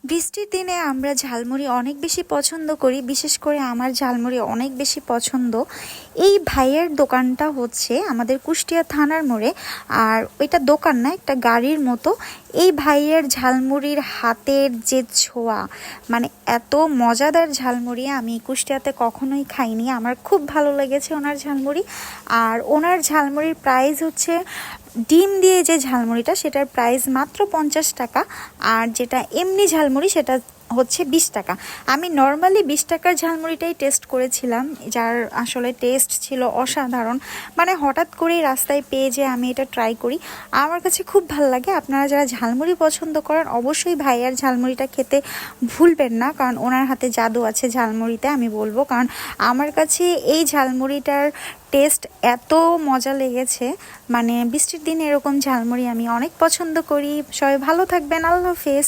বৃষ্টির দিনে আমরা ঝালমুড়ি অনেক বেশি পছন্দ করি, বিশেষ করে আমার ঝালমুড়ি অনেক বেশি পছন্দ। এই ভাইয়ের দোকানটা হচ্ছে আমাদের কুষ্টিয়া থানার মোড়ে, আর ওইটা দোকান না, একটা গাড়ির মতো। এই ভাইয়ের ঝালমুড়ির হাতের যে ছোঁয়া, মানে এত মজাদার ঝালমুড়ি আমি কুষ্টিয়াতে কখনোই খাইনি। আমার খুব ভালো লেগেছে ওনার ঝালমুড়ি। আর ওনার ঝালমুড়ির প্রাইস হচ্ছে, ডিম দিয়ে যে ঝালমুড়িটা সেটার প্রাইস মাত্র 50 টাকা, আর যেটা এমনি ঝালমুড়ি সেটা হচ্ছে 20 টাকা। আমি নর্মালি 20 টাকার ঝালমুড়িটাই টেস্ট করেছিলাম, যার আসলে টেস্ট ছিল অসাধারণ। মানে হঠাৎ করেই রাস্তায় পেয়ে যে আমি এটা ট্রাই করি, আমার কাছে খুব ভালো লাগে। আপনারা যারা ঝালমুড়ি পছন্দ করেন অবশ্যই ভাইয়ার ঝালমুড়িটা খেতে ভুলবেন না, কারণ ওনার হাতে জাদু আছে ঝালমুড়িতে, আমি বলবো। কারণ আমার কাছে এই ঝালমুড়িটার টেস্ট এত মজা লেগেছে। মানে বৃষ্টির দিনে এরকম ঝালমুড়ি আমি অনেক পছন্দ করি। সবাই ভালো থাকবেন, আল্লাহ হাফেজ।